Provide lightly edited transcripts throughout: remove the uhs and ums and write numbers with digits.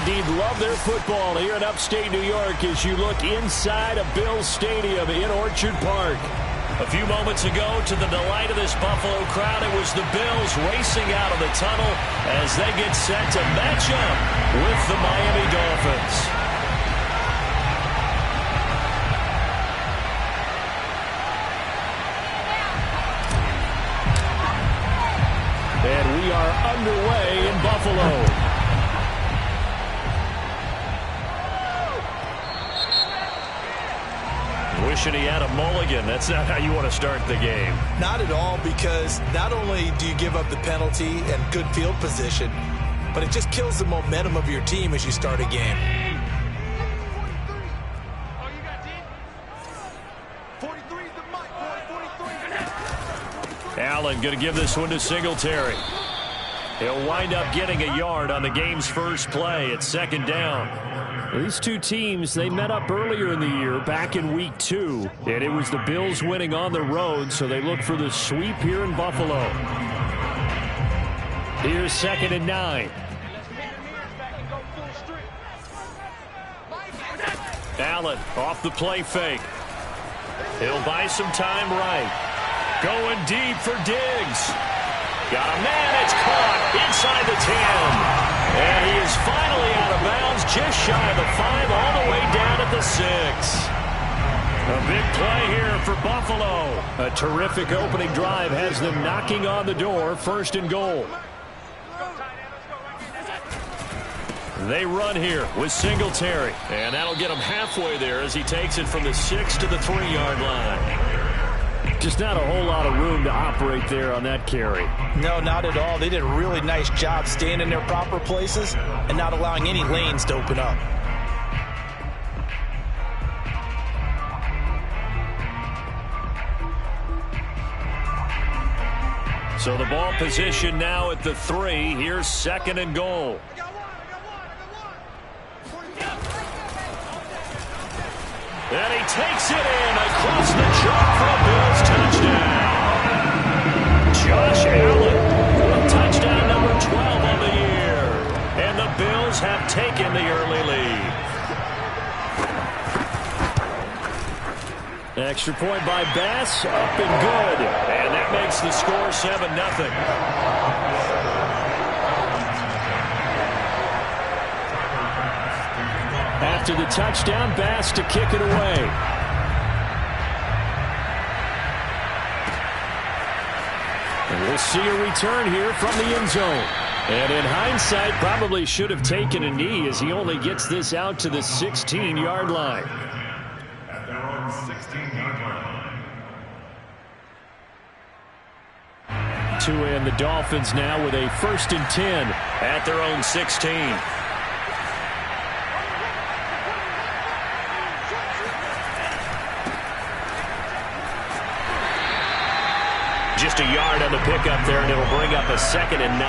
indeed love their football here in upstate New York as you look inside a Bills stadium in Orchard Park. A few moments ago, to the delight of this Buffalo crowd, it was the Bills racing out of the tunnel as they get set to match up with the Miami Dolphins. And we are underway in Buffalo. Wishing he had a mulligan. That's not how you want to start the game. Not at all, because not only do you give up the penalty and good field position, but it just kills the momentum of your team as you start a game. Allen going to give this one to Singletary. He'll wind up getting a yard on the game's first play. It's second down. These two teams, they met up earlier in the year, back in week 2, and it was the Bills winning on the road, so they look for the sweep here in Buffalo. Here's 2nd and 9. Allen off the play fake. He'll buy some time right. Going deep for Diggs. Got a man, it's caught inside the 10. And he is finally out of bounds, just shy of the 5, all the way down at the 6. A big play here for Buffalo. A terrific opening drive has them knocking on the door, 1st and goal. They run here with Singletary. And that'll get him halfway there as he takes it from the 6 to the 3-yard line. Just not a whole lot of room to operate there on that carry. No, not at all. They did a really nice job staying in their proper places and not allowing any lanes to open up. So the ball position now at the 3. Here's 2nd and goal. And he takes it in across the chalk for a Bills touchdown. Josh Allen with touchdown number 12 on the year. And the Bills have taken the early lead. Extra point by Bass, up and good. And that makes the score 7-0. After the touchdown, Bass to kick it away. And we'll see a return here from the end zone. And in hindsight, probably should have taken a knee as he only gets this out to the 16-yard line. At their own 16-yard line. To end the Dolphins now with a 1st and 10 at their own 16. Just a yard on the pickup there, and it'll bring up a 2nd and 9.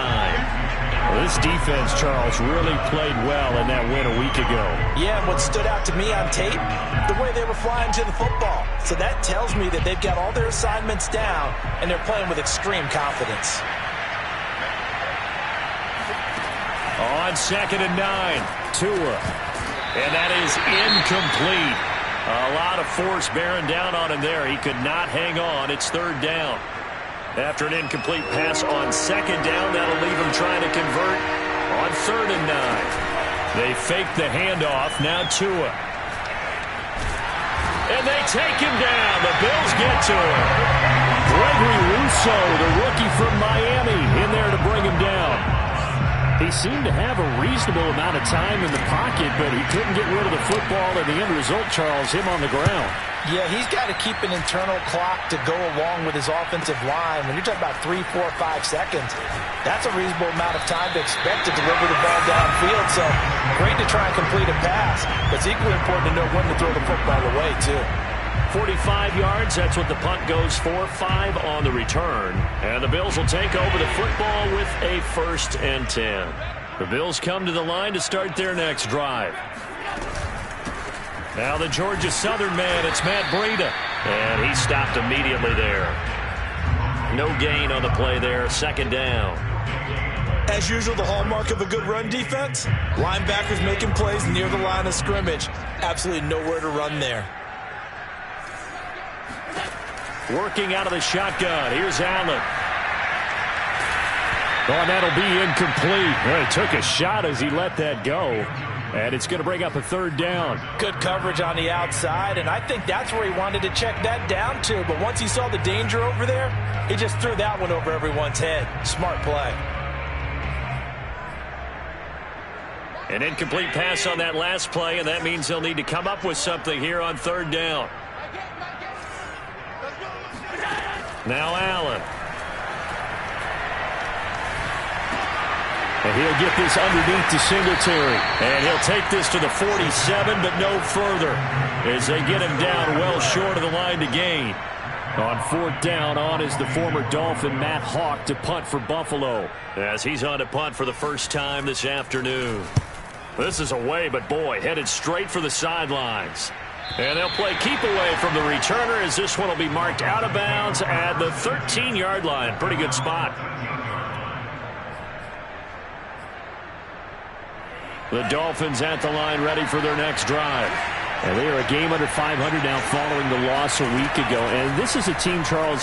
Well, this defense, Charles, really played well in that win a week ago. Yeah, and what stood out to me on tape, the way they were flying to the football. So that tells me that they've got all their assignments down, and they're playing with extreme confidence. On 2nd and 9, Tua. And that is incomplete. A lot of force bearing down on him there. He could not hang on. It's 3rd down. After an incomplete pass on 2nd down, that'll leave him trying to convert on 3rd and 9. They fake the handoff. Now Tua. And they take him down. The Bills get to him. Gregory Rousseau, the rookie from Miami, in there to bring him down. He seemed to have a reasonable amount of time in the pocket, but he couldn't get rid of the football, and the end result, Charles, him on the ground. Yeah, he's got to keep an internal clock to go along with his offensive line. When you're talking about 3, 4, 5 seconds, that's a reasonable amount of time to expect to deliver the ball downfield. So great to try and complete a pass, but it's equally important to know when to throw the football away, too. 45 yards, that's what the punt goes for. 5 on the return. And the Bills will take over the football with a 1st and 10. The Bills come to the line to start their next drive. Now the Georgia Southern man, it's Matt Breida. And he stopped immediately there. No gain on the play there, 2nd down. As usual, the hallmark of a good run defense, linebackers making plays near the line of scrimmage. Absolutely nowhere to run there. Working out of the shotgun. Here's Allen. Oh, that'll be incomplete. He took a shot as he let that go. And it's going to bring up a third down. Good coverage on the outside, and I think that's where he wanted to check that down to. But once he saw the danger over there, he just threw that one over everyone's head. Smart play. An incomplete pass on that last play, and that means they'll need to come up with something here on third down. Now Allen. And he'll get this underneath to Singletary. And he'll take this to the 47, but no further, as they get him down well short of the line to gain. On fourth down, on is the former Dolphin Matt Hawk to punt for Buffalo, as he's on to punt for the first time this afternoon. This is away, but boy, headed straight for the sidelines. And they'll play keep away from the returner, as this one will be marked out of bounds at the 13-yard line. Pretty good spot. The Dolphins at the line, ready for their next drive. And they are a game under 500 now following the loss a week ago. And this is a team, Charles,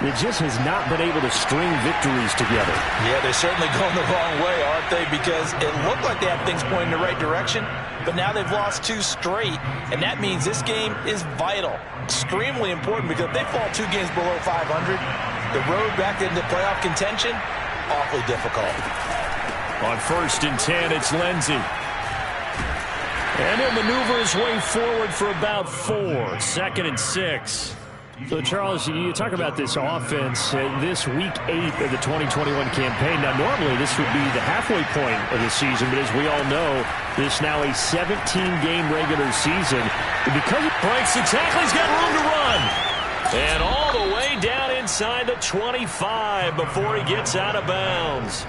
that just has not been able to string victories together. Yeah, they're certainly going the wrong way, aren't they? Because it looked like they had things pointing in the right direction, but now they've lost 2 straight, and that means this game is vital, extremely important, because if they fall 2 games below 500, the road back into playoff contention, awfully difficult. On 1st and 10, it's Lindsey. And he'll maneuver his way forward for about 4. 2nd and 6. So, Charles, you talk about this offense this week 8 of the 2021 campaign. Now, normally this would be the halfway point of the season, but as we all know, this now a 17-game regular season. And because it breaks the tackle, he's got room to run. And all the way down inside the 25 before he gets out of bounds.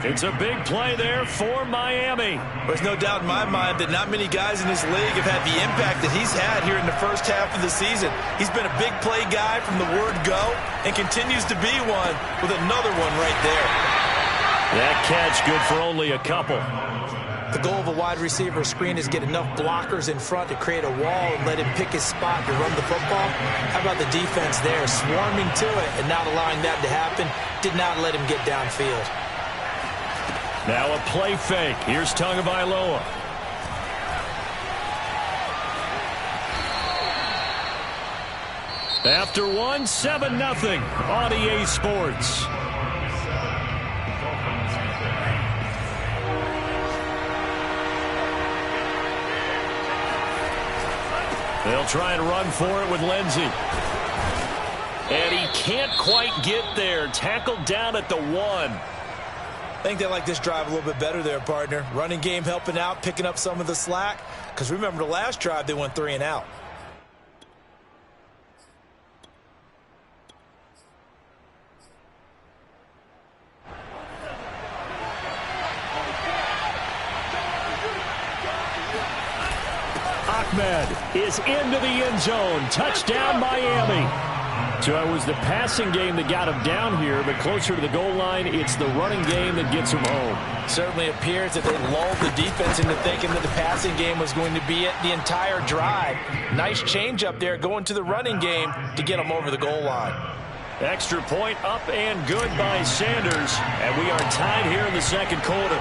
It's a big play there for Miami. There's no doubt in my mind that not many guys in this league have had the impact that he's had here in the first half of the season. He's been a big play guy from the word go and continues to be one with another one right there. That catch good for only a couple. The goal of a wide receiver screen is get enough blockers in front to create a wall and let him pick his spot to run the football. How about the defense there, swarming to it and not allowing that to happen? Did not let him get downfield. Now a play fake. Here's Tagovailoa. After 1, 7-0 on EA Sports. They'll try and run for it with Lindsey. And he can't quite get there. Tackled down at the 1. I think they like this drive a little bit better there, partner. Running game helping out, picking up some of the slack. Because remember, the last drive, they went 3 and out. Ahmed is into the end zone. Touchdown, Miami. So it was the passing game that got him down here, but closer to the goal line, it's the running game that gets him home. Certainly appears that they lulled the defense into thinking that the passing game was going to be it the entire drive. Nice change up there going to the running game to get him over the goal line. Extra point up and good by Sanders, and we are tied here in the second quarter.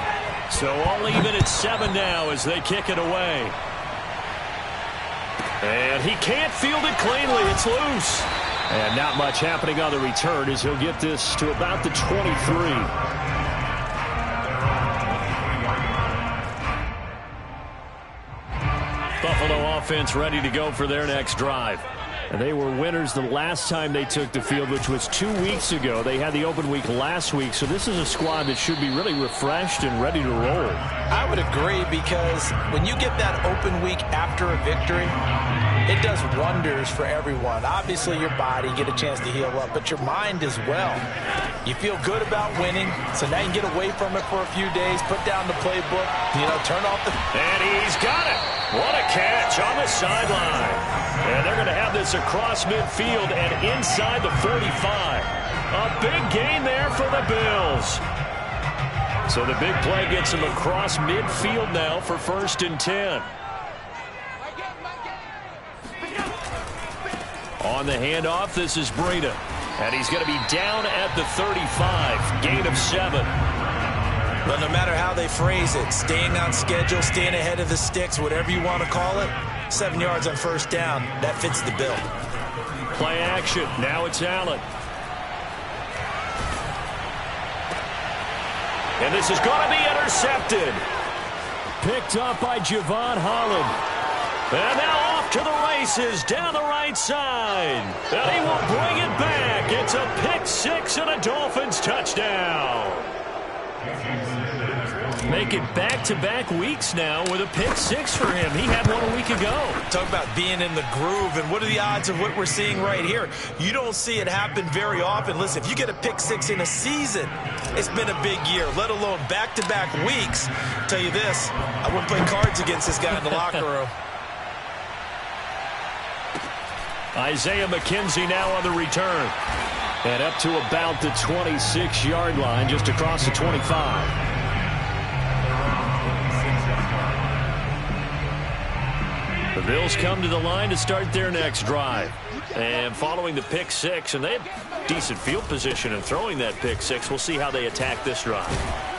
So all even at 7 now as they kick it away. And he can't field it cleanly. It's loose. And not much happening on the return as he'll get this to about the 23. Buffalo offense ready to go for their next drive. And they were winners the last time they took the field, which was 2 weeks ago. They had the open week last week, so this is a squad that should be really refreshed and ready to roll. I would agree, because when you get that open week after a victory, it does wonders for everyone. Obviously, your body, get a chance to heal up, but your mind as well. You feel good about winning, so now you can get away from it for a few days, put down the playbook, turn off the... And he's got it. What a catch on the sideline. And they're going to have this across midfield and inside the 45. A big gain there for the Bills. So the big play gets him across midfield now for 1st and 10. On the handoff, this is Breida. And he's going to be down at the 35. Gain of 7. But no matter how they phrase it, staying on schedule, staying ahead of the sticks, whatever you want to call it, 7 yards on 1st down, that fits the bill. Play action. Now it's Allen. And this is going to be intercepted. Picked up by Javon Holland. And now off to the races down the right side. And he will bring it back. It's a pick 6 and a Dolphins touchdown. Make it back-to-back weeks now with a pick 6 for him. He had one a week ago. Talk about being in the groove, and what are the odds of what we're seeing right here? You don't see it happen very often. Listen, if you get a pick 6 in a season, it's been a big year, let alone back-to-back weeks. I'll tell you this, I wouldn't play cards against this guy in the locker room. Isaiah McKenzie now on the return. And up to about the 26-yard line, just across the 25. The Bills come to the line to start their next drive. And following the pick 6, and they have decent field position in throwing that pick 6. We'll see how they attack this drive.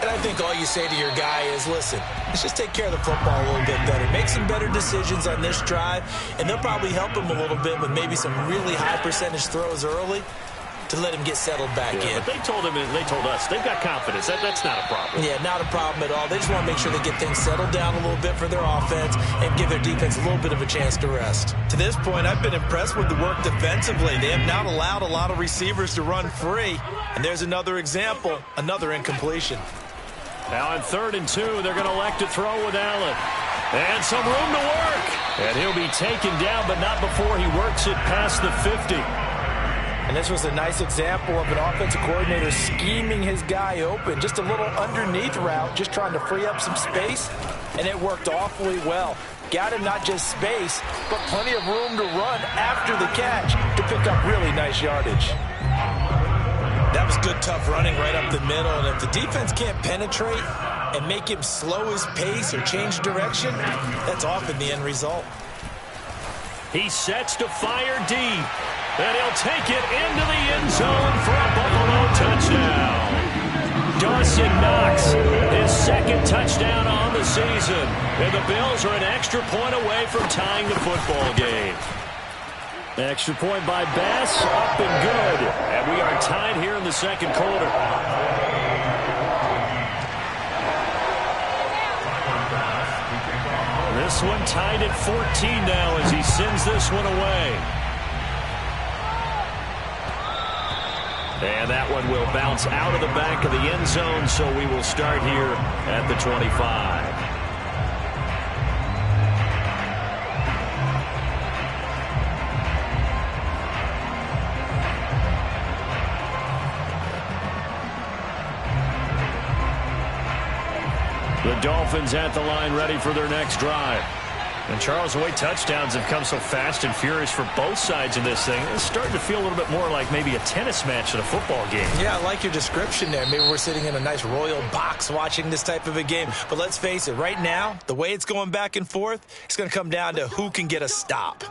And I think all you say to your guy is, listen, let's just take care of the football a little bit better. Make some better decisions on this drive, and they'll probably help him a little bit with maybe some really high percentage throws early to let him get settled back in. But they told him, and they told us, they've got confidence. That's not a problem. Yeah, not a problem at all. They just want to make sure they get things settled down a little bit for their offense and give their defense a little bit of a chance to rest. To this point, I've been impressed with the work defensively. They have not allowed a lot of receivers to run free. And there's another example, another incompletion. Now on 3rd and 2, they're going to elect to throw with Allen. And some room to work. And he'll be taken down, but not before he works it past the 50. And this was a nice example of an offensive coordinator scheming his guy open. Just a little underneath route, just trying to free up some space, and it worked awfully well. Got him not just space, but plenty of room to run after the catch to pick up really nice yardage. That was good, tough running right up the middle, and if the defense can't penetrate and make him slow his pace or change direction, that's often the end result. He sets to fire deep. And he'll take it into the end zone for a Buffalo touchdown. Dawson Knox, his 2nd touchdown on the season. And the Bills are an extra point away from tying the football game. Extra point by Bass, up and good. And we are tied here in the 2nd quarter. This one tied at 14 now as he sends this one away. And that one will bounce out of the back of the end zone, so we will start here at the 25. The Dolphins at the line ready for their next drive. And Charles, the way touchdowns have come so fast and furious for both sides of this thing, it's starting to feel a little bit more like maybe a tennis match than a football game. Yeah, I like your description there. Maybe we're sitting in a nice royal box watching this type of a game. But let's face it, right now, the way it's going back and forth, it's going to come down to who can get a stop.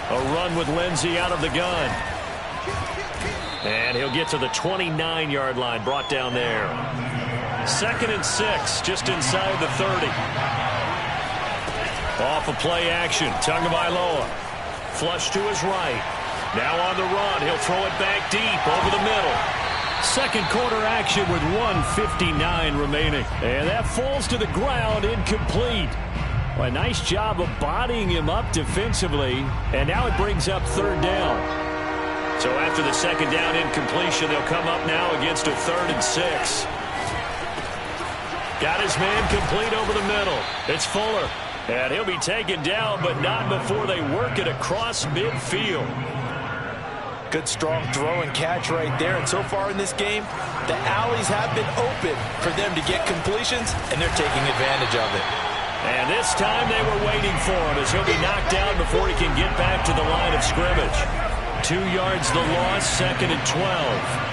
A run with Lindsey out of the gun. And he'll get to the 29-yard line, brought down there. 2nd and 6, just inside the 30. Off of play action, Tagovailoa. Flush to his right. Now on the run, he'll throw it back deep over the middle. 2nd quarter action with 1:59 remaining. And that falls to the ground, incomplete. Well, a nice job of bodying him up defensively, and now it brings up 3rd down. So after the 2nd down incompletion, they'll come up now against a 3rd and 6. Got his man complete over the middle. It's Fuller, and he'll be taken down, but not before they work it across midfield. Good, strong throw and catch right there. And so far in this game, The alleys have been open for them to get completions, and they're taking advantage of it. And this time they were waiting for him as he'll be knocked down before he can get back to the line of scrimmage. 2 yards the loss, 2nd and 12.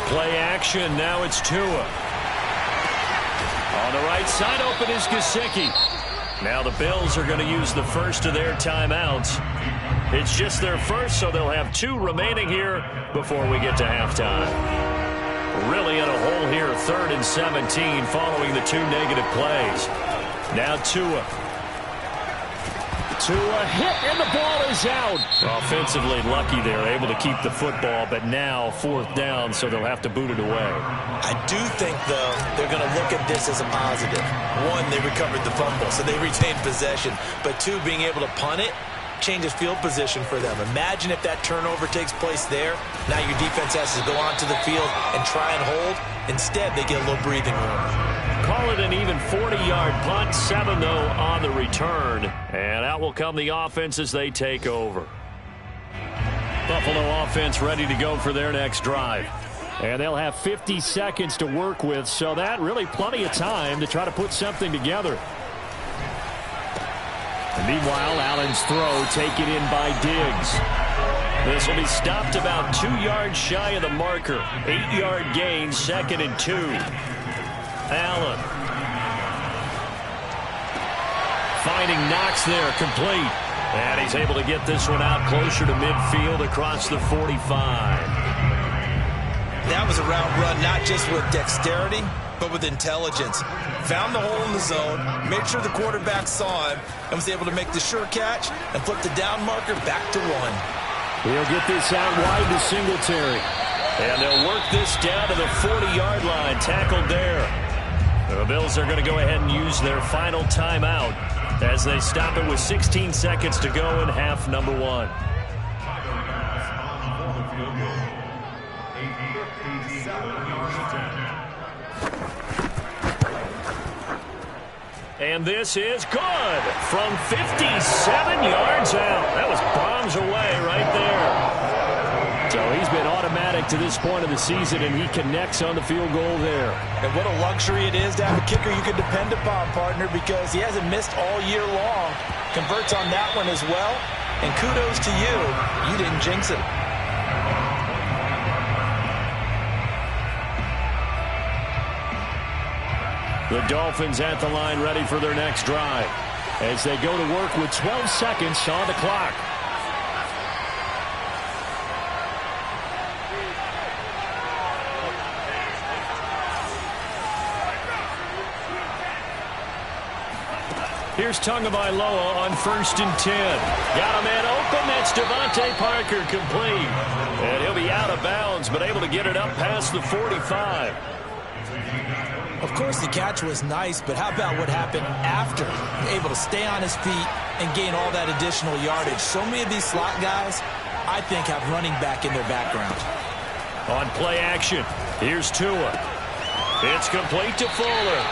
Play action, now it's Tua. On the right side, open is Gesicki. Now the Bills are going to use the first of their timeouts. It's just their first, so they'll have 2 remaining here before we get to halftime. Really in a hole here, 3rd and 17 following the 2 negative plays. Now Tua. Tua hit, and the ball is out. Offensively lucky they're able to keep the football, but now 4th down, so they'll have to boot it away. I do think, though, they're going to look at this as a positive. 1, they recovered the fumble, so they retained possession. But 2, being able to punt it changes field position for them. Imagine if that turnover takes place there. Now your defense has to go onto the field and try and hold. Instead, they get a little breathing room. Call it an even 40-yard punt, 7 though on the return. And out will come the offense as they take over. Buffalo offense ready to go for their next drive. And they'll have 50 seconds to work with, so that really plenty of time to try to put something together. And meanwhile, Allen's throw taken in by Diggs. This will be stopped about 2 yards shy of the marker. 8-yard gain, 2nd and 2. Allen. Finding Knox there, complete. And he's able to get this one out closer to midfield across the 45. That was a route run, not just with dexterity, but with intelligence. Found the hole in the zone, made sure the quarterback saw him, and was able to make the sure catch and flip the down marker back to 1. He'll get this out wide to Singletary. And they'll work this down to the 40-yard line, tackled there. The Bills are going to go ahead and use their final timeout as they stop it with 16 seconds to go in half number 1. And this is good from 57 yards out. That was bombs away right there. So he's been automatic to this point of the season, and he connects on the field goal there. And what a luxury it is to have a kicker you can depend upon, partner, because he hasn't missed all year long. Converts on that one as well. And kudos to you. You didn't jinx it. The Dolphins at the line ready for their next drive as they go to work with 12 seconds on the clock. Here's Tagovailoa on 1st and 10. Got a man open. That's Devontae Parker, complete. And he'll be out of bounds, but able to get it up past the 45. Of course, the catch was nice, but how about what happened after? Able to stay on his feet and gain all that additional yardage. So many of these slot guys, I think, have running back in their background. On play action, here's Tua. It's complete to Fuller.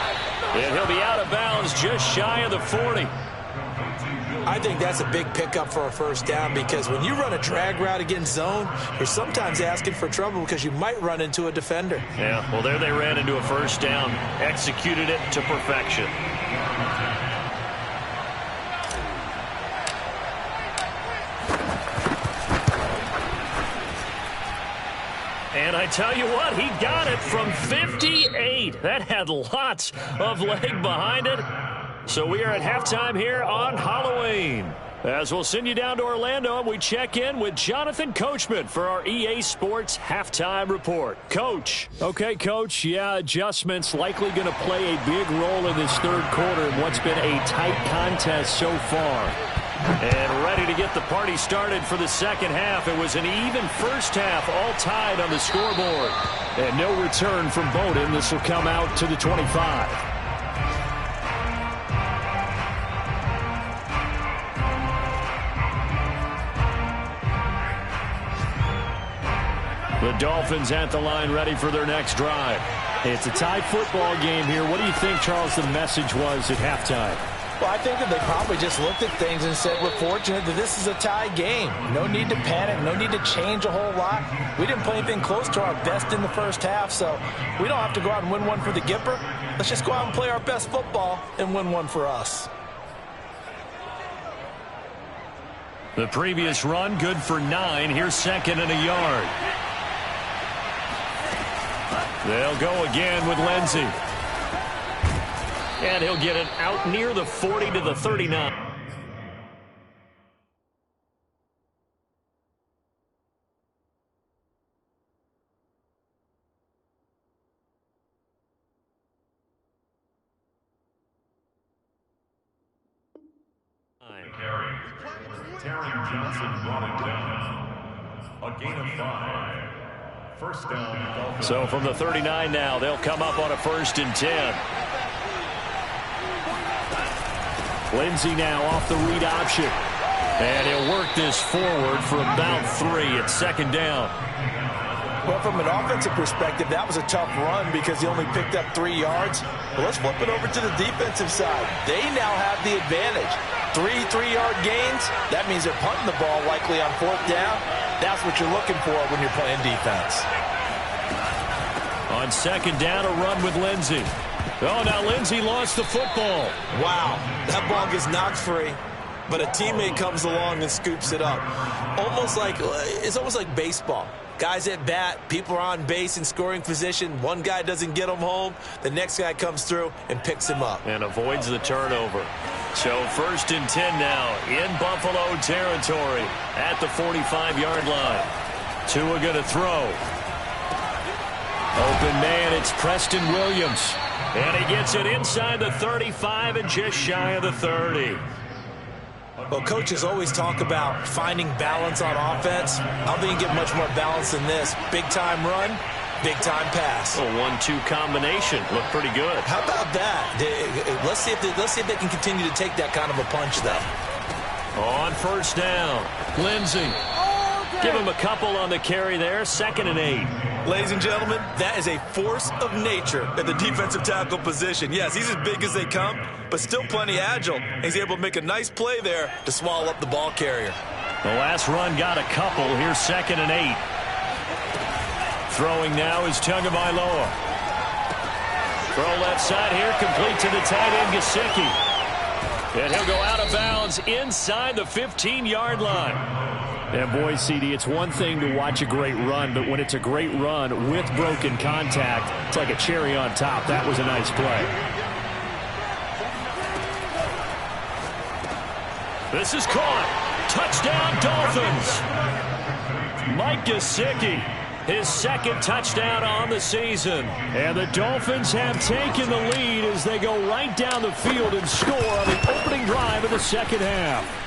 And he'll be out of bounds just shy of the 40. I think that's a big pickup for a 1st down, because when you run a drag route against zone, you're sometimes asking for trouble because you might run into a defender. Yeah, well, there they ran into a 1st down. Executed it to perfection. And I tell you what, he got it from 58. That had lots of leg behind it. So we are at halftime here on Halloween. As we'll send you down to Orlando, and we check in with Jonathan Coachman for our EA Sports Halftime Report. Coach. Okay, Coach, yeah, adjustments likely going to play a big role in this 3rd quarter in what's been a tight contest so far. And ready to get the party started for the 2nd half. It was an even 1st half, all tied on the scoreboard. And no return from Bowden. This will come out to the 25. The Dolphins at the line ready for their next drive. It's a tie football game here. What do you think, Charles, the message was at halftime? Well, I think that they probably just looked at things and said, we're fortunate that this is a tie game. No need to panic, no need to change a whole lot. We didn't play anything close to our best in the first half, so we don't have to go out and win one for the Gipper. Let's just go out and play our best football and win one for us. The previous run, good for 9. Here's second and a yard. They'll go again with Lindsey. And he'll get it out near the 40 to the 39. Terry Johnson brought it down. A gain of 5. First down. So from the 39 now, they'll come up on a 1st and 10. Lindsey now off the read option. And he'll work this forward for about 3 at 2nd down. Well, from an offensive perspective, that was a tough run because he only picked up 3 yards. But let's flip it over to the defensive side. They now have the advantage. 3 3-yard gains, that means they're punting the ball likely on 4th down. That's what you're looking for when you're playing defense. On 2nd down, a run with Lindsey. Oh, now Lindsey lost the football. Wow, that ball gets knocked free, but a teammate comes along and scoops it up. It's almost like baseball. Guys at bat, people are on base in scoring position. One guy doesn't get him home. The next guy comes through and picks him up. And avoids the turnover. So 1st and 10 now in Buffalo territory at the 45-yard line. Tua going to throw. Open man, it's Preston Williams. And he gets it inside the 35 and just shy of the 30. Well, coaches always talk about finding balance on offense. I don't think you get much more balance than this. Big-time run, big-time pass. A 1-2 combination. Looked pretty good. How about that? Let's see if they can continue to take that kind of a punch, though. On 1st down, Lindsey. Give him a couple on the carry there. 2nd and 8. Ladies and gentlemen, that is a force of nature at the defensive tackle position. Yes, he's as big as they come, but still plenty agile. He's able to make a nice play there to swallow up the ball carrier. The last run got a couple. Here's 2nd and 8. Throwing now is Tagovailoa. Throw left side here, complete to the tight end, Gesicki. And he'll go out of bounds inside the 15-yard line. And boy, CD, it's one thing to watch a great run, but when it's a great run with broken contact, it's like a cherry on top. That was a nice play. This is caught. Touchdown, Dolphins. Mike Gesicki, his 2nd touchdown on the season. And the Dolphins have taken the lead as they go right down the field and score on the opening drive of the 2nd half.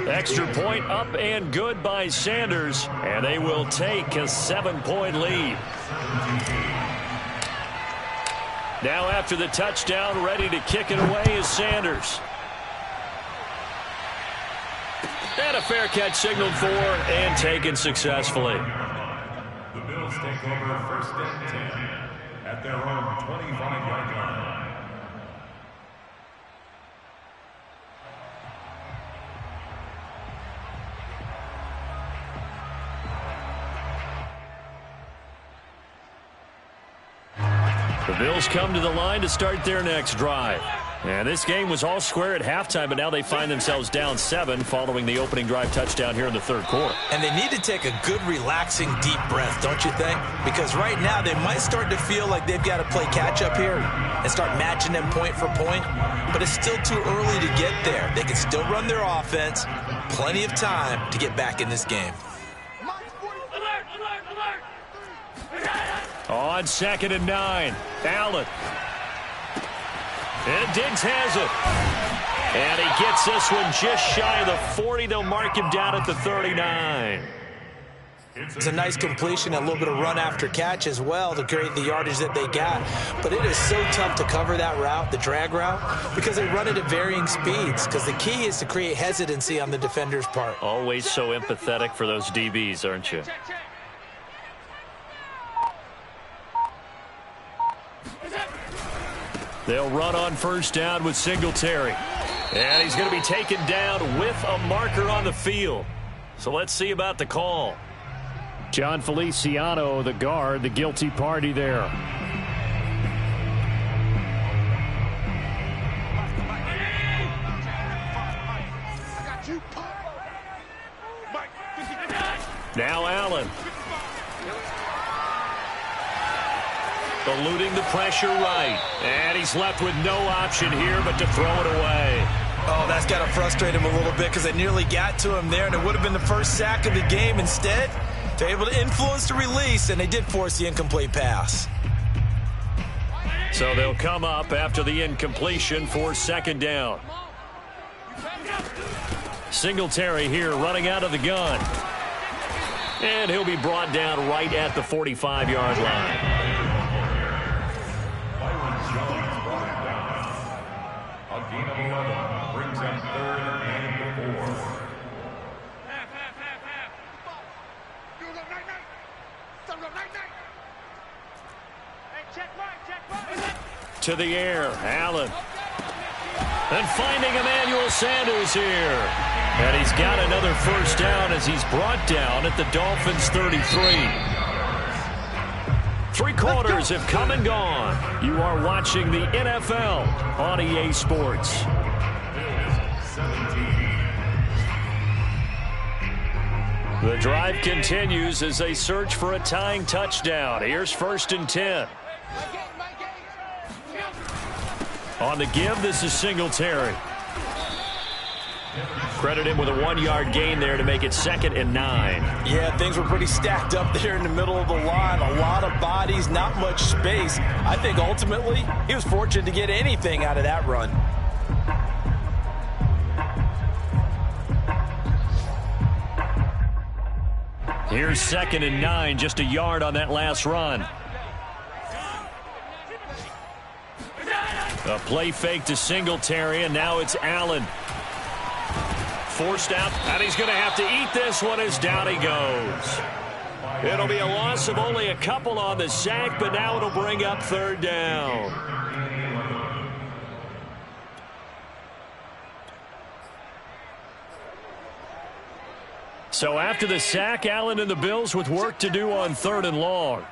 Extra point up and good by Sanders, and they will take a 7-point lead. Now after the touchdown, ready to kick it away is Sanders. And a fair catch signaled for and taken successfully. The Bills take over 1st and 10 at their own 25-yard line. The Bills come to the line to start their next drive. And this game was all square at halftime, but now they find themselves down 7 following the opening drive touchdown here in the 3rd quarter. And they need to take a good, relaxing, deep breath, don't you think? Because right now they might start to feel like they've got to play catch-up here and start matching them point for point. But it's still too early to get there. They can still run their offense. Plenty of time to get back in this game. On 2nd and 9, Allen. And Diggs has it. And he gets this one just shy of the 40. They'll mark him down at the 39. It's a nice completion, a little bit of run after catch as well to create the yardage that they got. But it is so tough to cover that route, the drag route, because they run it at varying speeds. Because the key is to create hesitancy on the defender's part. Always so empathetic for those DBs, aren't you? They'll run on first down with Singletary. And he's going to be taken down with a marker on the field. So let's see about the call. John Feliciano, the guard, the guilty party there. Now Allen. Eluding the pressure right. And he's left with no option here but to throw it away. Oh, that's got to frustrate him a little bit because they nearly got to him there, and it would have been the first sack of the game. Instead, they're able to influence the release, and they did force the incomplete pass. So they'll come up after the incompletion for second down. Singletary here running out of the gun. And he'll be brought down right at the 45-yard line. A gain of 11 brings up 3rd and 4. To the air, Allen. And finding Emmanuel Sanders here. And he's got another first down as he's brought down at the Dolphins' 33. 3 quarters have come and gone. You are watching the NFL on EA Sports. The drive continues as they search for a tying touchdown. Here's 1st and 10. On the give, this is Singletary. Credit him with a 1-yard gain there to make it 2nd and 9. Yeah, things were pretty stacked up there in the middle of the line. A lot of bodies, not much space. I think ultimately he was fortunate to get anything out of that run. Here's 2nd and 9, just a yard on that last run. A play fake to Singletary, and now it's Allen. Forced out, and he's going to have to eat this one as down he goes. It'll be a loss of only a couple on the sack, but now it'll bring up 3rd down. So after the sack, Allen and the Bills with work to do on 3rd and long.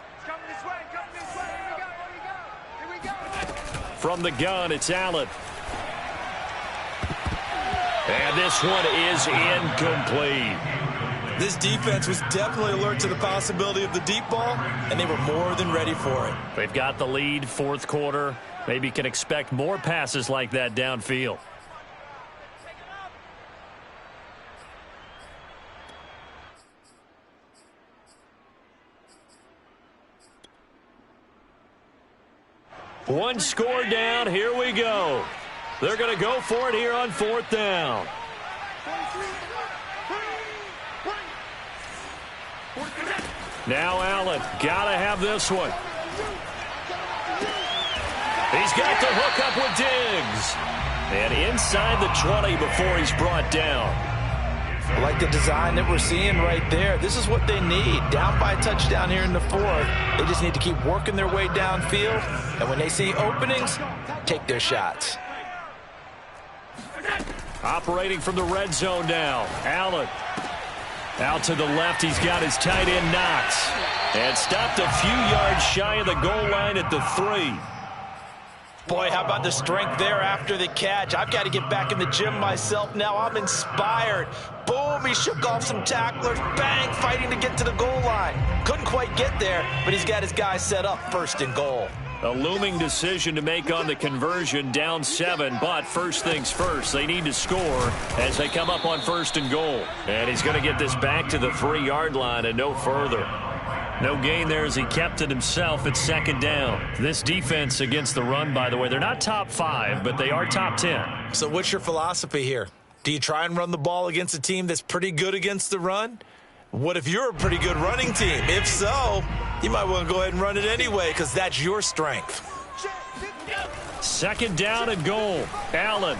From the gun, it's Allen. And this one is incomplete. This defense was definitely alert to the possibility of the deep ball, and they were more than ready for it. They've got the lead, 4th quarter. Maybe can expect more passes like that downfield. One score down. Here we go. They're going to go for it here on 4th down. Now Allen. Got to have this one. He's got to hook up with Diggs. And inside the 20 before he's brought down. I like the design that we're seeing right there. This is what they need. Down by a touchdown here in the 4th. They just need to keep working their way downfield. And when they see openings, take their shots. Operating from the red zone now. Allen. Out to the left, he's got his tight end Knox. And stopped a few yards shy of the goal line at the 3. Boy, how about the strength there after the catch? I've got to get back in the gym myself now. I'm inspired. Boom, he shook off some tacklers. Bang, fighting to get to the goal line. Couldn't quite get there, but he's got his guys set up 1st and goal. A looming decision to make on the conversion, down 7, but first things first, they need to score as they come up on 1st and goal. And he's going to get this back to the 3-yard line and no further. No gain there as he kept it himself at 2nd down. This defense against the run, by the way, they're not top 5, but they are top 10. So what's your philosophy here? Do you try and run the ball against a team that's pretty good against the run? What if you're a pretty good running team? If so, you might want to go ahead and run it anyway because that's your strength. 2nd down and goal. Allen.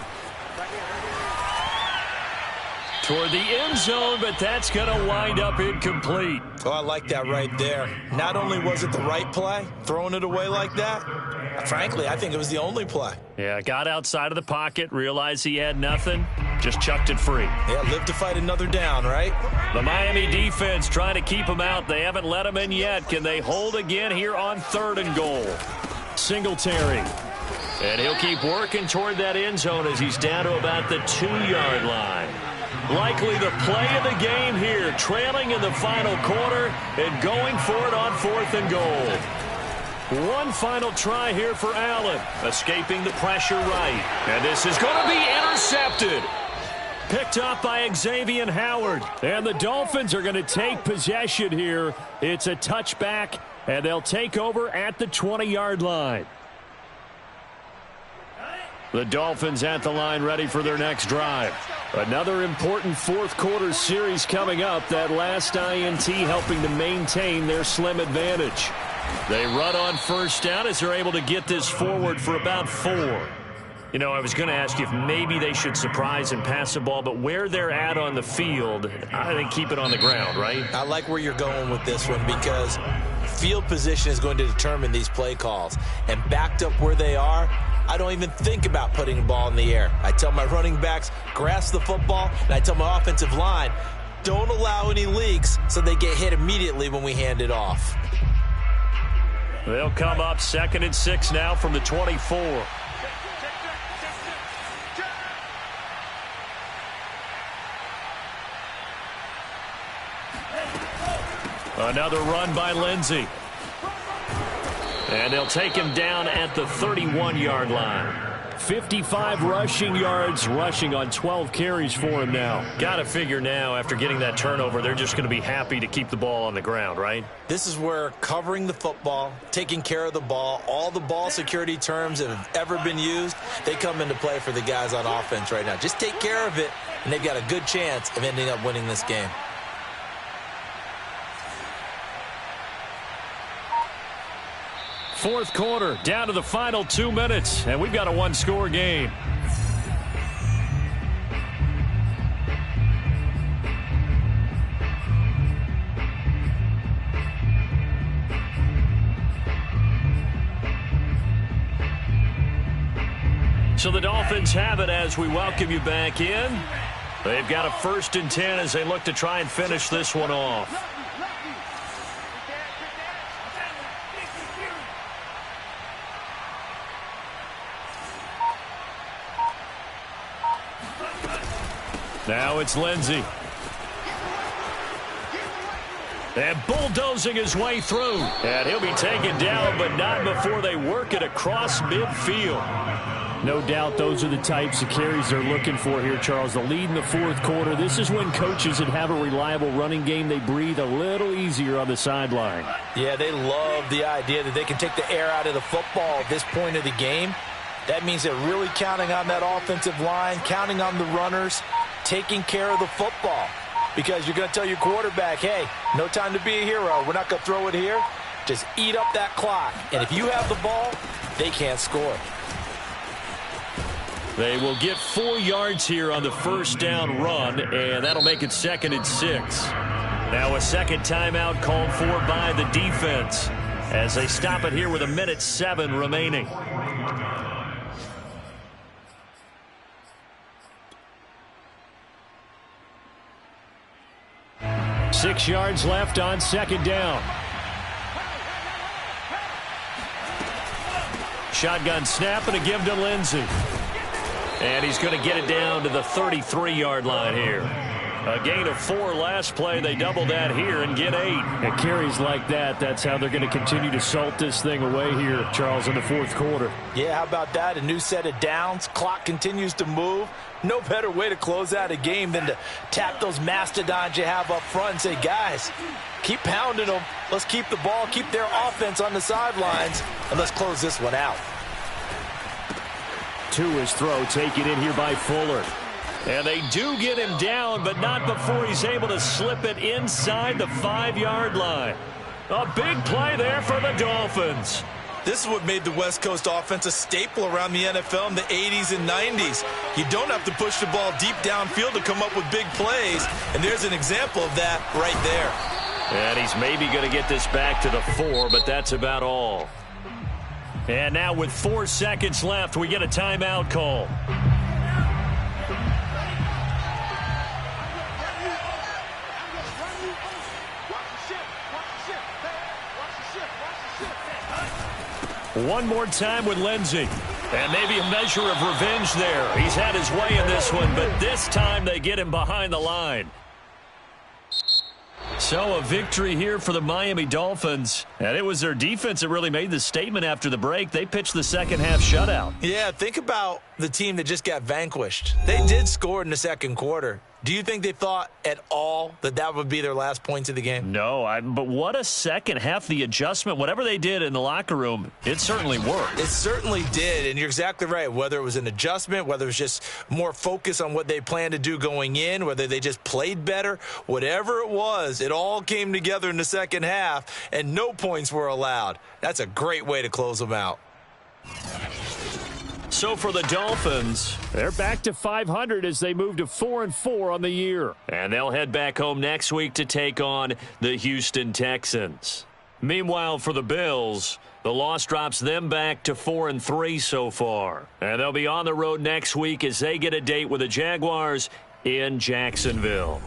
toward the end zone, but that's going to wind up incomplete. Oh, I like that right there. Not only was it the right play, throwing it away like that, frankly, I think it was the only play. Yeah, got outside of the pocket, realized he had nothing, just chucked it free. Yeah, live to fight another down, right? The Miami defense trying to keep him out. They haven't let him in yet. Can they hold again here on 3rd and goal? Singletary. And he'll keep working toward that end zone as he's down to about the 2-yard line. Likely the play of the game here, trailing in the final quarter and going for it on 4th and goal. One final try here for Allen, escaping the pressure right. And this is going to be intercepted. Picked up by Xavier Howard. And the Dolphins are going to take possession here. It's a touchback, and they'll take over at the 20-yard line. The Dolphins at the line ready for their next drive. Another important 4th quarter series coming up. That last INT helping to maintain their slim advantage. They run on 1st down as they're able to get this forward for about 4. You know, I was going to ask you if maybe they should surprise and pass the ball, but where they're at on the field, I think keep it on the ground, right? I like where you're going with this one because field position is going to determine these play calls. And backed up where they are, I don't even think about putting the ball in the air. I tell my running backs, grasp the football, and I tell my offensive line, don't allow any leaks so they get hit immediately when we hand it off. They'll come up 2nd and 6 now from the 24. Another run by Lindsey. And they'll take him down at the 31-yard line. 55 rushing yards, rushing on 12 carries for him now. Got to figure now, after getting that turnover, they're just going to be happy to keep the ball on the ground, right? This is where covering the football, taking care of the ball, all the ball security terms that have ever been used, they come into play for the guys on offense right now. Just take care of it, and they've got a good chance of ending up winning this game. Fourth quarter, down to the final 2 minutes, and we've got a one-score game. So the Dolphins have it as we welcome you back in. They've got a 1st and 10 as they look to try and finish this one off. Now it's Lindsey. And bulldozing his way through. And he'll be taken down, but not before they work it across midfield. No doubt those are the types of carries they're looking for here, Charles. The lead in the 4th quarter. This is when coaches that have a reliable running game, they breathe a little easier on the sideline. Yeah, they love the idea that they can take the air out of the football at this point of the game. That means they're really counting on that offensive line, counting on the runners, taking care of the football. Because you're going to tell your quarterback, hey, no time to be a hero. We're not going to throw it here. Just eat up that clock. And if you have the ball, they can't score. They will get 4 yards here on the 1st down run, and that'll make it 2nd and 6. Now a second timeout called for by the defense as they stop it here with 1:07 remaining. Six yards left on 2nd down. Shotgun snap and a give to Lindsey. And he's going to get it down to the 33-yard line here. A gain of 4 last play. They double that here and get 8. And carries like that, that's how they're going to continue to salt this thing away here, Charles, in the 4th quarter. Yeah, how about that? A new set of downs. Clock continues to move. No better way to close out a game than to tap those mastodons you have up front and say, guys, keep pounding them. Let's keep the ball, keep their offense on the sidelines, and let's close this one out. To his throw, taken in here by Fuller. And they do get him down, but not before he's able to slip it inside the 5-yard line. A big play there for the Dolphins. This is what made the West Coast offense a staple around the NFL in the 80s and 90s. You don't have to push the ball deep downfield to come up with big plays, and there's an example of that right there. And he's maybe going to get this back to the 4, but that's about all. And now with 4 seconds left, we get a timeout call. One more time with Lindsey. And maybe a measure of revenge there. He's had his way in this one, but this time they get him behind the line. So a victory here for the Miami Dolphins. And it was their defense that really made the statement after the break. They pitched the second half shutout. Yeah, think about the team that just got vanquished. They did score in the second quarter. Do you think they thought at all that that would be their last points of the game? No, but what a second half. The adjustment, whatever they did in the locker room, it certainly worked. It certainly did, and you're exactly right. Whether it was an adjustment, whether it was just more focus on what they planned to do going in, whether they just played better, whatever it was, it all came together in the second half, and no points were allowed. That's a great way to close them out. So for the Dolphins, They're back to 500 as they move to 4-4 on the year. and they'll head back home next week to take on the Houston Texans. Meanwhile, for the Bills, the loss drops them back to 4-3 so far. And they'll be on the road next week as they get a date with the Jaguars in Jacksonville.